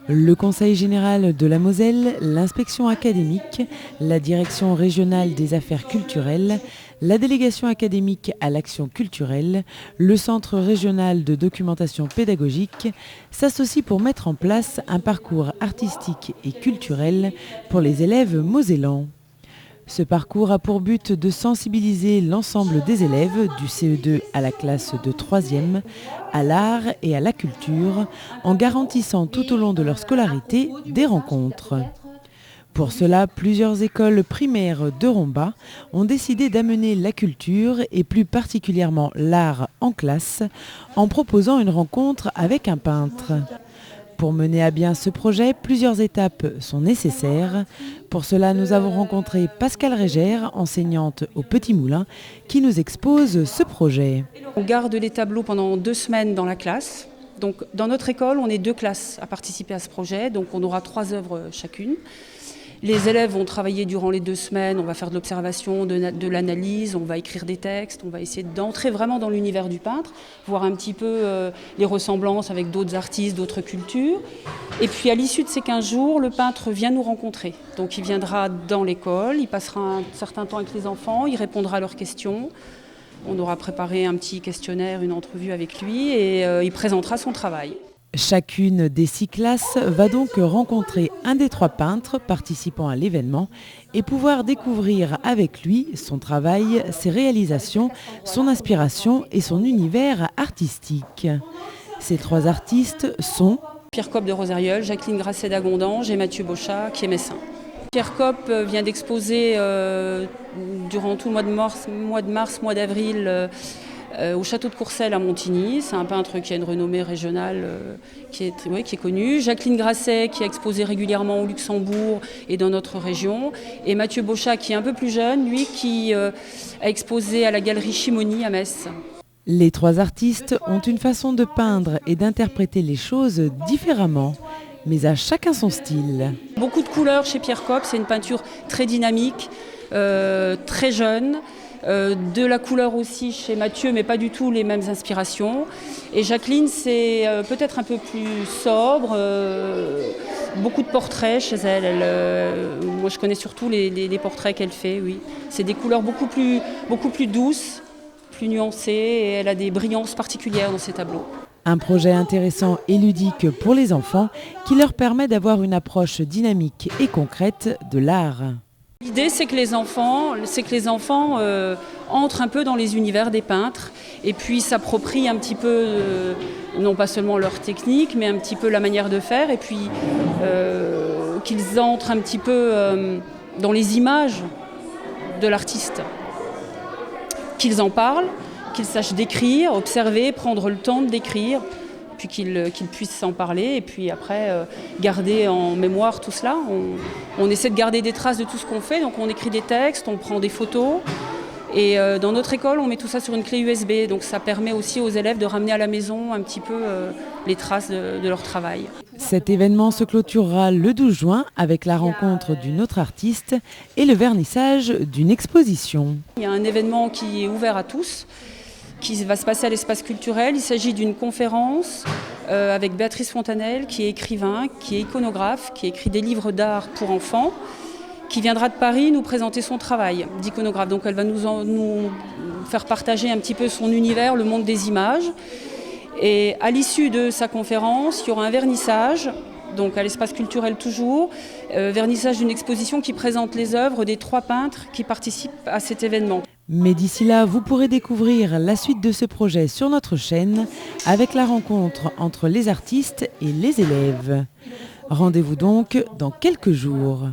Le Conseil général de la Moselle, l'inspection académique, la direction régionale des affaires culturelles, la délégation académique à l'action culturelle, le centre régional de documentation pédagogique s'associent pour mettre en place un parcours artistique et culturel pour les élèves mosellans. Ce parcours a pour but de sensibiliser l'ensemble des élèves du CE2 à la classe de 3e à l'art et à la culture en garantissant tout au long de leur scolarité des rencontres. Pour cela, plusieurs écoles primaires de Romba ont décidé d'amener la culture et plus particulièrement l'art en classe en proposant une rencontre avec un peintre. Pour mener à bien ce projet, plusieurs étapes sont nécessaires. Pour cela, nous avons rencontré Pascale Régère, enseignante au Petit Moulin, qui nous expose ce projet. On garde les tableaux pendant 2 semaines dans la classe. Donc, dans notre école, on est 2 classes à participer à ce projet, donc on aura 3 œuvres chacune. Les élèves vont travailler durant les 2 semaines, on va faire de l'observation, de l'analyse, on va écrire des textes, on va essayer d'entrer vraiment dans l'univers du peintre, voir un petit peu les ressemblances avec d'autres artistes, d'autres cultures. Et puis à l'issue de ces 15 jours, le peintre vient nous rencontrer. Donc il viendra dans l'école, il passera un certain temps avec les enfants, il répondra à leurs questions. On aura préparé un petit questionnaire, une entrevue avec lui et il présentera son travail. Chacune des 6 classes va donc rencontrer un des 3 peintres participant à l'événement et pouvoir découvrir avec lui son travail, ses réalisations, son inspiration et son univers artistique. Ces 3 artistes sont Pierre Coppe de Roseriol, Jacqueline Grasset d'Agondange et Mathieu Bochat qui est messin. Pierre Coppe vient d'exposer durant tout le mois de mars, mois d'avril au château de Courcelles à Montigny. C'est un peintre qui a une renommée régionale qui est connue. Jacqueline Grasset qui a exposé régulièrement au Luxembourg et dans notre région. Et Mathieu Bochat qui est un peu plus jeune, lui qui a exposé à la galerie Chimoni à Metz. Les 3 artistes ont une façon de peindre et d'interpréter les choses différemment, mais à chacun son style. Beaucoup de couleurs chez Pierre Coppe, c'est une peinture très dynamique, très jeune. De la couleur aussi chez Mathieu, mais pas du tout les mêmes inspirations. Et Jacqueline, c'est peut-être un peu plus sobre, beaucoup de portraits chez elle. Moi, je connais surtout les portraits qu'elle fait, oui. C'est des couleurs beaucoup plus douces, plus nuancées, et elle a des brillances particulières dans ses tableaux. Un projet intéressant et ludique pour les enfants qui leur permet d'avoir une approche dynamique et concrète de l'art. L'idée, c'est que les enfants entrent un peu dans les univers des peintres et puis s'approprient un petit peu, non pas seulement leur technique, mais un petit peu la manière de faire et puis qu'ils entrent un petit peu dans les images de l'artiste, qu'ils en parlent, qu'ils sachent décrire, observer, prendre le temps de décrire, puis qu'ils puissent s'en parler et puis après garder en mémoire tout cela. On essaie de garder des traces de tout ce qu'on fait, donc on écrit des textes, on prend des photos et dans notre école on met tout ça sur une clé USB, donc ça permet aussi aux élèves de ramener à la maison un petit peu les traces de leur travail. Cet événement se clôturera le 12 juin avec la rencontre d'une autre artiste et le vernissage d'une exposition. Il y a un événement qui est ouvert à tous, qui va se passer à l'espace culturel. Il s'agit d'une conférence avec Béatrice Fontanelle, qui est écrivain, qui est iconographe, qui écrit des livres d'art pour enfants, qui viendra de Paris nous présenter son travail d'iconographe. Donc elle va nous faire partager un petit peu son univers, le monde des images. Et à l'issue de sa conférence, il y aura un vernissage, donc à l'espace culturel toujours, vernissage d'une exposition qui présente les œuvres des 3 peintres qui participent à cet événement. Mais d'ici là, vous pourrez découvrir la suite de ce projet sur notre chaîne avec la rencontre entre les artistes et les élèves. Rendez-vous donc dans quelques jours.